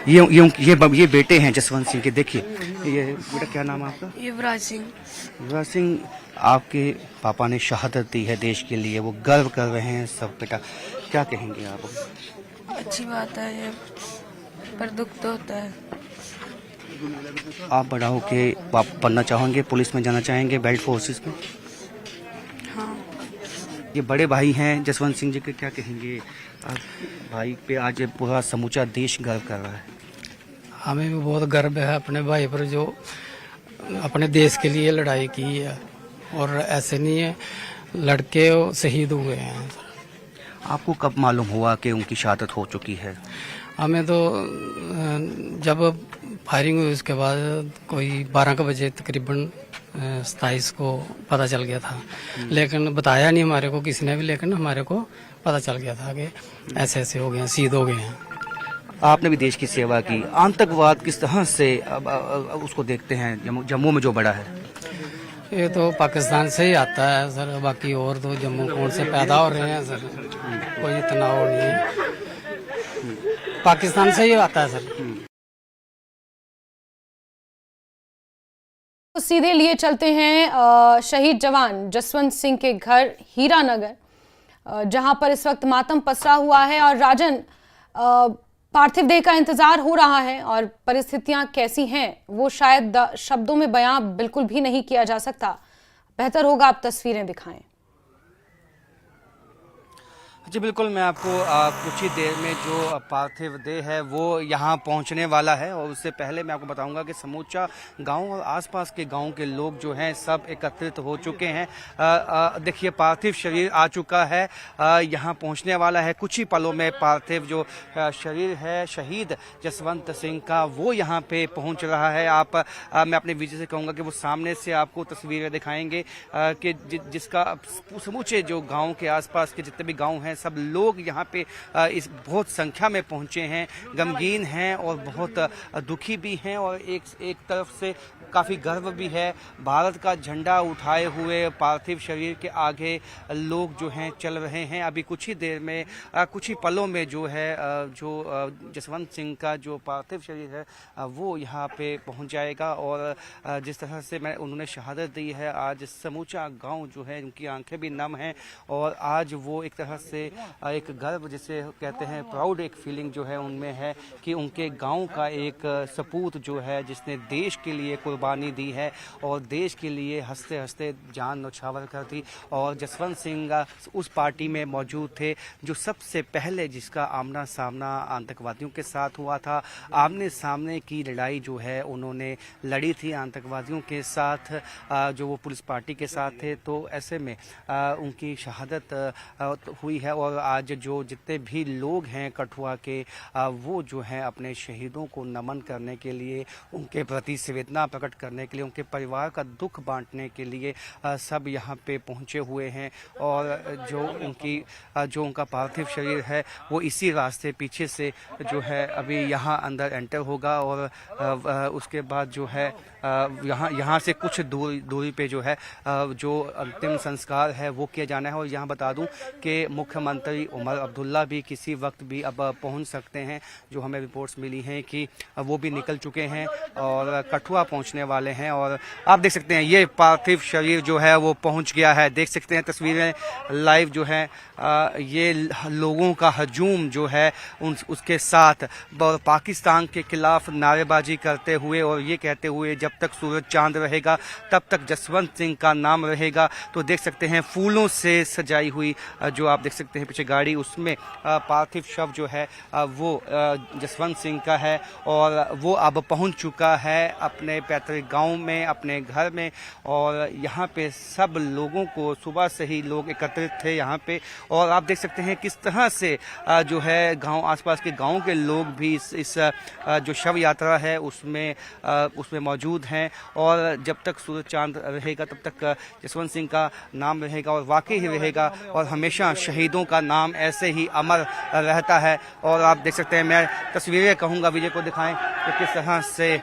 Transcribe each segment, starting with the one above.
ये बेटे हैं जसवंत सिंह के। देखिए ये बेटा, क्या नाम है आपका? युवराज सिंह। युवराज सिंह, आपके पापा ने शहादत दी है देश के लिए, वो गर्व कर रहे हैं सब। बेटा क्या कहेंगे आप? अच्छी बात है ये, पर दुख तो होता है। आप बड़ा होके पढ़ना चाहेंगे, पुलिस में जाना चाहेंगे, बेल्ट फोर्सेस में? हाँ। ये बड़े भाई हैं जसवंत सिंह जी के, क्या कहेंगे आप भाई पे? आज पूरा समूचा देश गर्व कर रहा है। हमें भी बहुत गर्व है अपने भाई पर, जो अपने देश के लिए लड़ाई की है। और ऐसे नहीं है, लड़के शहीद हुए हैं। आपको कब मालूम हुआ कि उनकी शहादत हो चुकी है? हमें तो जब फायरिंग हुई उसके बाद कोई 12 के बजे तकरीबन 27 को पता चल गया था। लेकिन बताया नहीं हमारे को किसी ने भी, लेकिन हमारे को पता चल गया था कि ऐसे ऐसे हो गए हैं, शहीद हो गए हैं। आपने भी देश की सेवा की। आतंकवाद किस तरह से अब उसको देखते हैं जम्मू में जो बड़ा है? ये तो पाकिस्तान से ही आता है सर, बाकी और तो जम्मू कौन से पैदा हो रहे हैं सर, कोई इतना वो नहीं है, पाकिस्तान से ही आता है सर। तो सीधे लिए चलते हैं शहीद जवान जसवंत सिंह के घर हीरानगर, जहां पर इस वक्त मातम पसरा हुआ है और राजन पार्थिव देह का इंतजार हो रहा है और परिस्थितियां कैसी हैं वो शायद शब्दों में बयां बिल्कुल भी नहीं किया जा सकता। बेहतर होगा आप तस्वीरें दिखाएं। जी बिल्कुल, मैं आपको कुछ ही देर में जो पार्थिव देह है वो यहाँ पहुँचने वाला है। और उससे पहले मैं आपको बताऊंगा कि समूचा गांव और आसपास के गांव के लोग जो हैं सब एकत्रित हो चुके हैं। देखिए पार्थिव शरीर आ चुका है, यहाँ पहुँचने वाला है कुछ ही पलों में। पार्थिव जो शरीर है शहीद जसवंत सिंह का वो यहाँ पे पहुँच रहा है। मैं अपने वीडियो से कहूँगा कि वो सामने से आपको तस्वीरें दिखाएंगे कि जिसका समूचे जो गाँव के आसपास के जितने भी गाँव हैं सब लोग यहाँ पे इस बहुत संख्या में पहुँचे हैं, गमगीन हैं और बहुत दुखी भी हैं। और एक तरफ से काफ़ी गर्व भी है। भारत का झंडा उठाए हुए पार्थिव शरीर के आगे लोग जो हैं चल रहे हैं। अभी कुछ ही देर में कुछ ही पलों में जो है जो जसवंत सिंह का जो पार्थिव शरीर है वो यहाँ पे पहुँच जाएगा। और जिस तरह से उन्होंने शहादत दी है, आज समूचा गांव जो है उनकी आंखें भी नम हैं। और आज वो एक तरह से एक गर्व जिसे कहते हैं, प्राउड एक फीलिंग जो है उनमें है कि उनके गांव का एक सपूत जो है जिसने देश के लिए कुर्बानी दी है और देश के लिए हंसते हंसते जान न्यौछावर कर दी। और जसवंत सिंह उस पार्टी में मौजूद थे जो सबसे पहले जिसका आमना सामना आतंकवादियों के साथ हुआ था। आमने सामने की लड़ाई जो है उन्होंने लड़ी थी आतंकवादियों के साथ, जो वो पुलिस पार्टी के साथ थे। तो ऐसे में उनकी शहादत हुई है। और आज जो जितने भी लोग हैं कठुआ के वो जो हैं अपने शहीदों को नमन करने के लिए, उनके प्रति संवेदना प्रकट करने के लिए, उनके परिवार का दुख बांटने के लिए सब यहाँ पे पहुँचे हुए हैं। और जो उनका पार्थिव शरीर है वो इसी रास्ते पीछे से जो है अभी यहाँ अंदर एंटर होगा। और उसके बाद जो है यहाँ से कुछ दूरी पे जो है जो अंतिम संस्कार है वो किया जाना है। और यहाँ बता दूं कि मुख्यमंत्री उमर अब्दुल्ला भी किसी वक्त भी अब पहुंच सकते हैं। जो हमें रिपोर्ट्स मिली हैं कि वो भी निकल चुके हैं और कठुआ पहुंचने वाले हैं। और आप देख सकते हैं ये पार्थिव शरीर जो है वो पहुंच गया है। देख सकते हैं तस्वीरें लाइव जो है, ये लोगों का हजूम जो है उसके साथ पाकिस्तान के खिलाफ नारेबाजी करते हुए और ये कहते हुए जब तक सूरज चांद रहेगा तब तक जसवंत सिंह का नाम रहेगा। तो देख सकते हैं फूलों से सजाई हुई जो आप देख सकते हैं पीछे गाड़ी, उसमें पार्थिव शव जो है वो जसवंत सिंह का है। और वो अब पहुंच चुका है अपने पैतृक गांव में, अपने घर में। और यहाँ पे सब लोगों को सुबह से ही लोग एकत्रित थे यहाँ पे। और आप देख सकते हैं किस तरह से जो है गांव आसपास के गांव के लोग भी इस जो शव यात्रा है उसमें मौजूद हैं। और जब तक सूरज चांद रहेगा तब तक जसवंत सिंह का नाम रहेगा और वाकई ही रहेगा। और हमेशा शहीदों का नाम ऐसे ही अमर रहता है। और आप देख सकते हैं, मैं तस्वीरें कहूँगा विजय को दिखाएं तो किस तरह से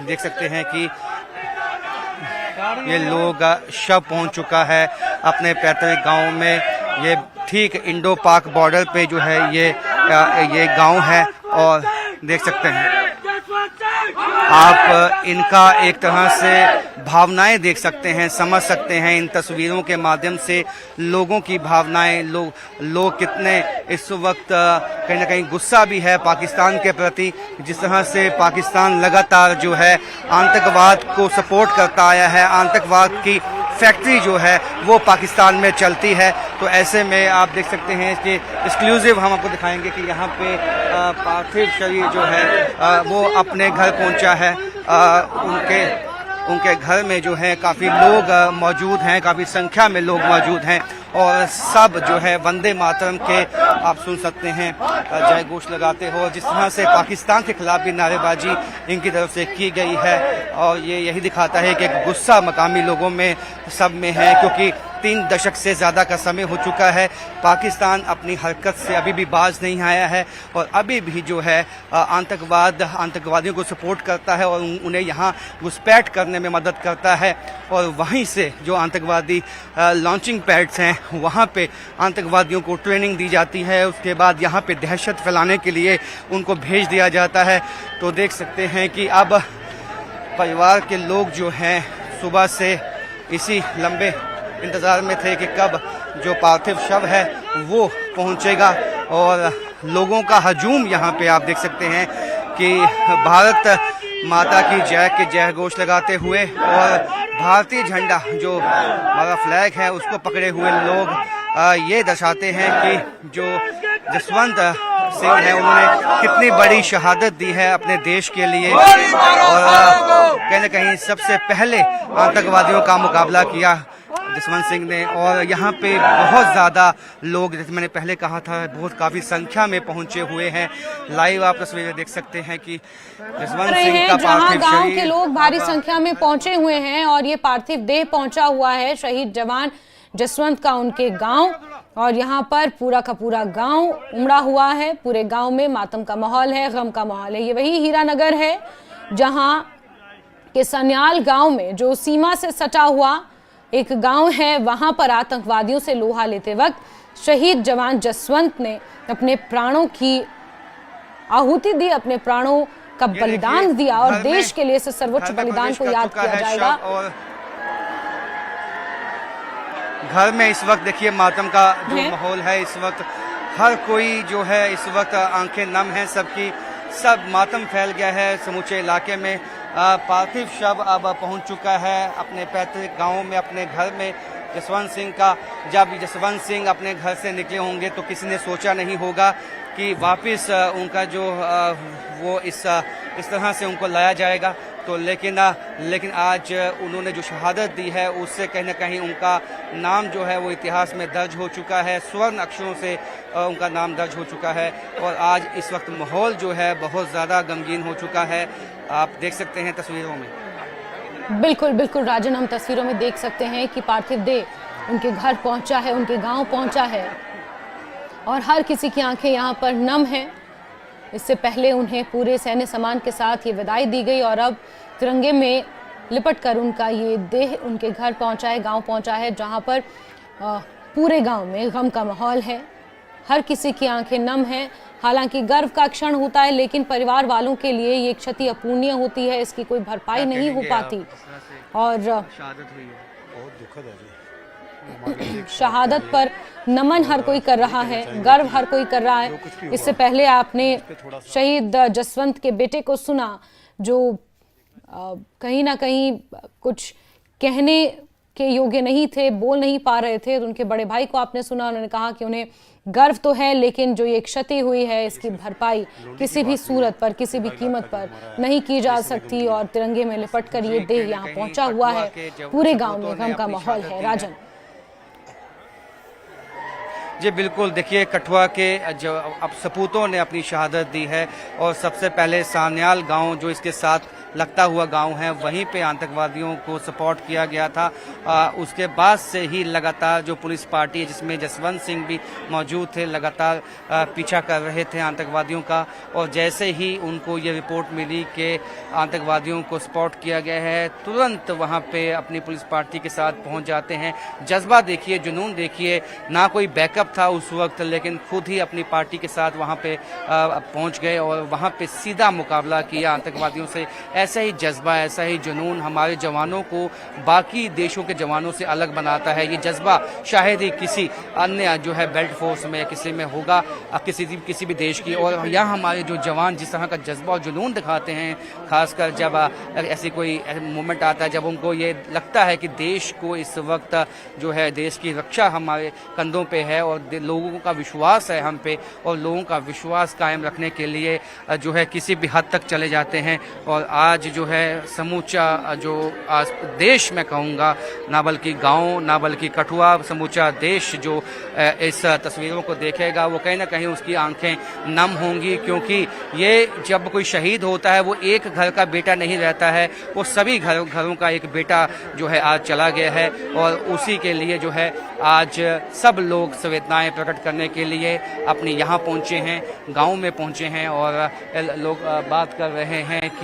देख सकते हैं कि ये लोग शव पहुंच चुका है अपने पैतृक गांव में। ये ठीक इंडो पाक बॉर्डर पे जो है ये गांव है। और देख सकते हैं आप, इनका एक तरह से भावनाएं देख सकते हैं, समझ सकते हैं इन तस्वीरों के माध्यम से लोगों की भावनाएं। लोग कितने इस वक्त कहीं ना कहीं गुस्सा भी है पाकिस्तान के प्रति, जिस तरह से पाकिस्तान लगातार जो है आतंकवाद को सपोर्ट करता आया है, आतंकवाद की फैक्ट्री जो है वो पाकिस्तान में चलती है। तो ऐसे में आप देख सकते हैं कि एक्सक्लूसिव हम आपको दिखाएंगे कि यहाँ पे पार्थिव शरीर जो है वो अपने घर पहुँचा है। उनके घर में जो है काफ़ी लोग मौजूद हैं, काफ़ी संख्या में लोग मौजूद हैं और सब जो है वंदे मातरम के आप सुन सकते हैं जय घोष लगाते हो। जिस तरह से पाकिस्तान के खिलाफ भी नारेबाजी इनकी तरफ से की गई है और ये यही दिखाता है कि गुस्सा मकामी लोगों में सब में है, क्योंकि 3 दशक से ज़्यादा का समय हो चुका है। पाकिस्तान अपनी हरकत से अभी भी बाज नहीं आया है और अभी भी जो है आतंकवादियों को सपोर्ट करता है और उन्हें यहाँ घुसपैठ करने में मदद करता है। और वहीं से जो आतंकवादी लॉन्चिंग पैड्स हैं वहाँ पे आतंकवादियों को ट्रेनिंग दी जाती है, उसके बाद यहाँ पे दहशत फैलाने के लिए उनको भेज दिया जाता है। तो देख सकते हैं कि अब परिवार के लोग जो हैं सुबह से इसी लंबे इंतज़ार में थे कि कब जो पार्थिव शव है वो पहुंचेगा। और लोगों का हजूम यहाँ पे आप देख सकते हैं कि भारत माता की जय के जय घोष लगाते हुए और भारतीय झंडा जो हमारा फ्लैग है उसको पकड़े हुए लोग ये दर्शाते हैं कि जो जसवंत सिंह है उन्होंने कितनी बड़ी शहादत दी है अपने देश के लिए और कहीं न कहीं सबसे पहले आतंकवादियों का मुकाबला किया जसवंत सिंह ने। और यहाँ पे बहुत ज़्यादा लोग, जैसे मैंने पहले कहा था, बहुत काफ़ी संख्या में पहुँचे हुए हैं। लाइव आप तस्वीरें देख सकते हैं कि जसवंत सिंह का पार्थिव गांव शरीर के लोग भारी संख्या में पहुंचे हुए हैं और ये पार्थिव देह पहुंचा हुआ है शहीद जवान जसवंत का उनके गांव। और यहाँ पर पूरा का पूरा गांव उमड़ा हुआ है, पूरे गांव में मातम का माहौल है, गम का माहौल है। ये वही हीरानगर है जहाँ के सन्याल गांव में जो सीमा से सटा हुआ एक गांव है, वहां पर आतंकवादियों से लोहा लेते वक्त शहीद जवान जसवंत ने अपने प्राणों की आहुति दी, अपने प्राणों का बलिदान दिया और देश के लिए इस सर्वोच्च बलिदान को याद किया जाएगा। और घर में इस वक्त देखिए मातम का जो माहौल है, इस वक्त हर कोई जो है इस वक्त आंखें नम हैं सबकी, सब मातम फैल गया है समूचे इलाके में। पार्थिव शव अब पहुंच चुका है अपने पैतृक गांव में, अपने घर में जसवंत सिंह का। जब जसवंत सिंह अपने घर से निकले होंगे तो किसी ने सोचा नहीं होगा कि वापस उनका जो वो इस तरह से उनको लाया जाएगा। तो लेकिन आज उन्होंने जो शहादत दी है उससे कहीं ना कहीं उनका नाम जो है वो इतिहास में दर्ज हो चुका है, स्वर्ण अक्षरों से उनका नाम दर्ज हो चुका है। और आज इस वक्त माहौल जो है बहुत ज़्यादा गमगीन हो चुका है, आप देख सकते हैं तस्वीरों में। बिल्कुल बिल्कुल राजन, हम तस्वीरों में देख सकते हैं कि पार्थिव देह उनके घर पहुंचा है, उनके गांव पहुंचा है और हर किसी की आंखें यहाँ पर नम हैं। इससे पहले उन्हें पूरे सैन्य सम्मान के साथ ये विदाई दी गई और अब तिरंगे में लिपट कर उनका ये देह उनके घर पहुंचा है, गांव पहुंचा है, जहां पर पूरे गांव में गम का माहौल है, हर किसी की आंखें नम हैं। हालांकि गर्व का क्षण होता है लेकिन परिवार वालों के लिए ये क्षति अपूर्णीय होती है, इसकी कोई भरपाई नहीं हो पाती। और शहादत पर नमन हर कोई कर रहा है, गर्व हर कोई कर रहा है। इससे पहले आपने शहीद जसवंत के बेटे को सुना जो कहीं ना कहीं कुछ कहने के योग्य नहीं थे, बोल नहीं पा रहे थे। तो उनके बड़े भाई को आपने सुना, उन्होंने कहा कि उन्हें गर्व तो है लेकिन जो ये क्षति हुई है इसकी भरपाई किसी भी सूरत पर, किसी भी कीमत पर नहीं की जा सकती। और तिरंगे में लिपट कर ये देह यहाँ पहुंचा हुआ है, पूरे गांव में गम का माहौल है। राजन जी बिल्कुल, देखिए कठुआ के जो अब सपूतों ने अपनी शहादत दी है और सबसे पहले सान्याल गांव जो इसके साथ लगता हुआ गांव है वहीं पे आतंकवादियों को सपोर्ट किया गया था। उसके बाद से ही लगातार जो पुलिस पार्टी है जिसमें जसवंत सिंह भी मौजूद थे लगातार पीछा कर रहे थे आतंकवादियों का। और जैसे ही उनको ये रिपोर्ट मिली कि आतंकवादियों को सपोर्ट किया गया है तुरंत वहाँ पे अपनी पुलिस पार्टी के साथ पहुँच जाते हैं। जज्बा देखिए, जुनून देखिए, ना कोई बैकअप चुनाव था उस वक्त, लेकिन खुद ही अपनी पार्टी के साथ वहाँ पे पहुँच गए और वहाँ पे सीधा मुकाबला किया आतंकवादियों से। ऐसा ही जज्बा, ऐसा ही जुनून हमारे जवानों को बाकी देशों के जवानों से अलग बनाता है। ये जज्बा शायद ही किसी अन्य जो है बेल्ट फोर्स में किसी में होगा, किसी भी देश की। और यहाँ हमारे जो जवान जिस तरह का जज्बा और जुनून दिखाते हैं, खासकर जब ऐसी कोई मोमेंट आता है जब उनको ये लगता है कि देश को इस वक्त जो है देश की रक्षा हमारे कंधों पे है और लोगों का विश्वास है हम पे, और लोगों का विश्वास कायम रखने के लिए जो है किसी भी हद तक चले जाते हैं। और आज जो है समूचा जो आज देश मैं कहूँगा, ना बल्कि गाँव ना बल्कि कठुआ, समूचा देश जो इस तस्वीरों को देखेगा वो कहीं ना कहीं उसकी आंखें नम होंगी, क्योंकि ये जब कोई शहीद होता है वो एक घर का बेटा नहीं रहता है, वो सभी घरों का एक बेटा जो है आज चला गया है। और उसी के लिए जो है आज सब लोग संवेदनाएं प्रकट करने के लिए अपने यहाँ पहुँचे हैं, गाँव में पहुँचे हैं और लोग बात कर रहे हैं कि